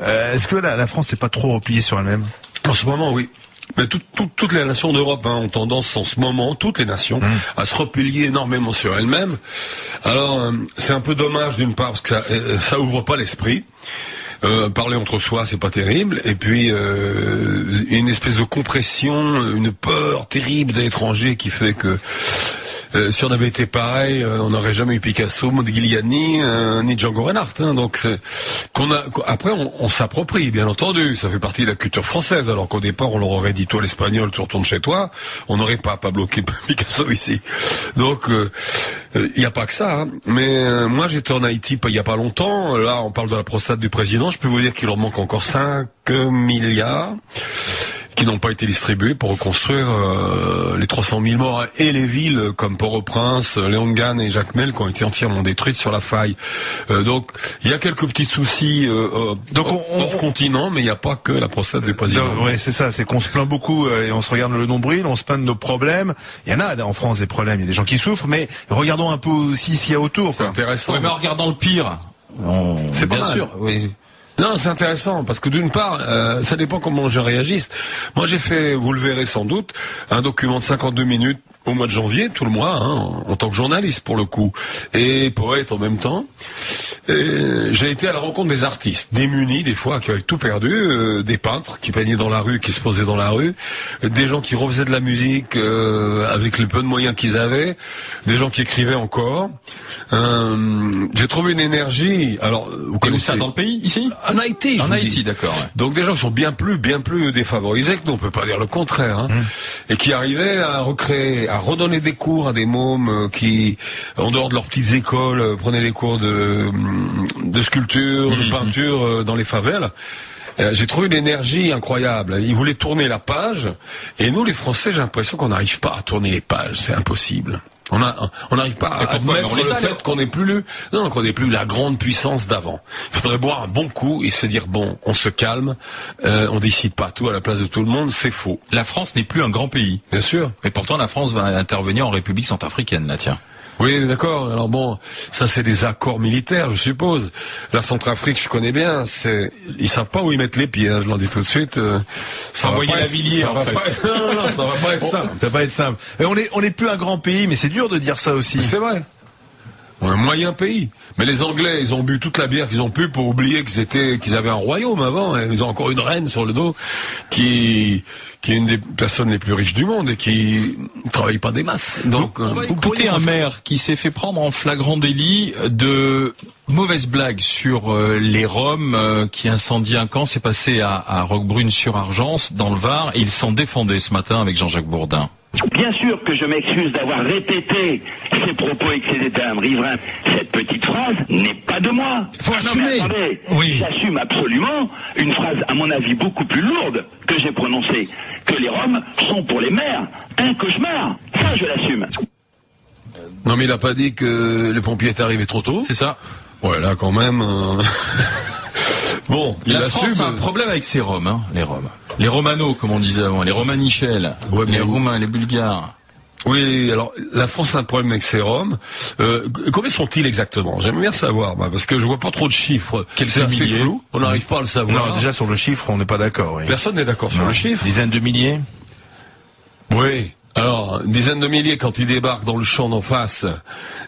Est-ce que la France n'est pas trop repliée sur elle-même? En ce moment, oui. Mais toutes les nations d'Europe ont tendance en ce moment, toutes les nations, à se replier énormément sur elles-mêmes. Alors, c'est un peu dommage d'une part parce que ça ouvre pas l'esprit. Parler entre soi, c'est pas terrible. Et puis une espèce de compression, une peur terrible de l'étranger qui fait que si on avait été pareil, on n'aurait jamais eu Picasso, Modigliani, ni Django Reinhardt. Donc après on s'approprie, bien entendu. Ça fait partie de la culture française. Alors qu'au départ, on leur aurait dit toi l'espagnol, tu retournes chez toi. On n'aurait pas bloqué Picasso ici. Donc il n'y a pas que ça. Mais moi j'étais en Haïti il y a pas longtemps. Là, on parle de la prostate du président. Je peux vous dire qu'il leur manque encore 5 milliards. Qui n'ont pas été distribués pour reconstruire les 300 000 morts et les villes comme Port-au-Prince, Léogane et Jacmel qui ont été entièrement détruites sur la faille. Donc il y a quelques petits soucis hors continent, mais il n'y a pas que la prostate du président. Oui, c'est ça, c'est qu'on se plaint beaucoup et on se regarde le nombril, on se plaint de nos problèmes. Il y en a en France des problèmes, il y a des gens qui souffrent, mais regardons un peu aussi ce qu'il y a autour. C'est intéressant. Oui, mais en regardant le pire, c'est bien pas mal. sûr. Oui. Non, c'est intéressant parce que d'une part, ça dépend comment je réagisse. Moi, j'ai fait, vous le verrez sans doute, un document de 52 minutes au mois de janvier, tout le mois, en tant que journaliste pour le coup, et poète en même temps. J'ai été à la rencontre des artistes, démunis des fois, qui avaient tout perdu, des peintres qui peignaient dans la rue, qui se posaient dans la rue, des gens qui refaisaient de la musique avec le peu de moyens qu'ils avaient, des gens qui écrivaient encore. J'ai trouvé une énergie. Alors, vous connaissez ça dans le pays, ici? En Haïti, en Haïti, d'accord. Ouais. Donc des gens qui sont bien plus défavorisés que nous, on peut pas dire le contraire, et qui arrivaient à recréer, à redonner des cours à des mômes qui, en dehors de leurs petites écoles, prenaient des cours de sculpture, de peinture dans les favelles. J'ai trouvé une énergie incroyable. Ils voulaient tourner la page, et nous, les Français, j'ai l'impression qu'on n'arrive pas à tourner les pages. C'est impossible. On n'arrive pas à admettre le fait qu'on n'est plus qu'on n'est plus la grande puissance d'avant. Il faudrait boire un bon coup et se dire bon, on se calme, on décide pas tout à la place de tout le monde, c'est faux. La France n'est plus un grand pays. Bien sûr. Mais pourtant, la France va intervenir en République centrafricaine, là, tiens. Oui, d'accord. Alors bon, ça c'est des accords militaires, je suppose. La Centrafrique, je connais bien. Ils savent pas où ils mettent les pieds. Je l'en dis tout de suite. Ça va pas être en fait. Non, ça va pas être simple. Ça va pas être simple. Et on n'est plus un grand pays, mais c'est dur de dire ça aussi. C'est vrai. On est un moyen pays. Mais les Anglais, ils ont bu toute la bière qu'ils ont pu pour oublier qu'ils avaient un royaume avant. Et ils ont encore une reine sur le dos qui est une des personnes les plus riches du monde et qui ne travaille pas des masses. Donc, on va écouter un maire qui s'est fait prendre en flagrant délit de mauvaises blagues sur les Roms qui incendient un camp. C'est passé à Roquebrune-sur-Argence, dans le Var, et il s'en défendait ce matin avec Jean-Jacques Bourdin. Bien sûr que je m'excuse d'avoir répété ces propos et que c'était un riverain. Cette petite phrase n'est pas de moi. Faut assumer. Attendez, oui. J'assume absolument une phrase, à mon avis, beaucoup plus lourde que j'ai prononcée. Que les Roms sont pour les maires un cauchemar. Ça, je l'assume. Non, mais il a pas dit que les pompiers étaient arrivés trop tôt. C'est ça. Ouais, là, quand même. Bon, la France a un problème avec ces Roms, les Roms. Les Romanos, comme on disait avant, les Romanichels, les Roumains, les Bulgares. Oui, alors la France a un problème avec ses Roms. Combien sont-ils exactement? J'aimerais bien savoir, parce que je vois pas trop de chiffres. C'est assez flou. On n'arrive pas à le savoir. Non, déjà sur le chiffre, on n'est pas d'accord. Oui. Personne n'est d'accord sur le chiffre. Dizaines de milliers. Oui. Alors, une dizaine de milliers quand ils débarquent dans le champ d'en face,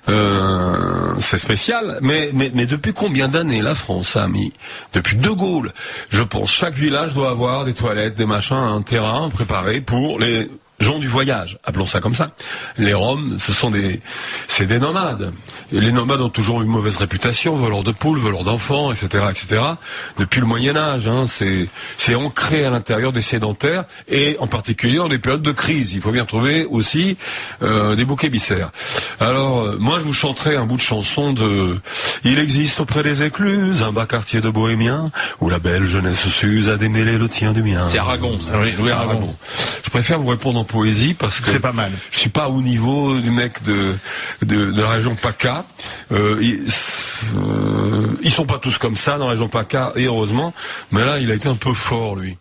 c'est spécial. Mais depuis combien d'années la France a mis? Depuis De Gaulle, je pense. Chaque village doit avoir des toilettes, des machins, un terrain préparé pour les gens du voyage, appelons ça comme ça. Les Roms, c'est des nomades. Et les nomades ont toujours une mauvaise réputation, voleurs de poules, voleurs d'enfants, etc., etc. Depuis le Moyen-Âge, c'est ancré à l'intérieur des sédentaires et en particulier dans les périodes de crise. Il faut bien trouver aussi des boucs émissaires. Alors, moi, je vous chanterai un bout de chanson de Il existe auprès des écluses un bas quartier de bohémiens où la belle jeunesse s'use à démêler le tien du mien. C'est Aragon, ça. Oui, Louis Aragon. Je préfère vous répondre en poésie parce que c'est pas mal. Je suis pas au niveau du mec de la région PACA. Ils sont pas tous comme ça dans la région PACA, et heureusement. Mais là, il a été un peu fort, lui.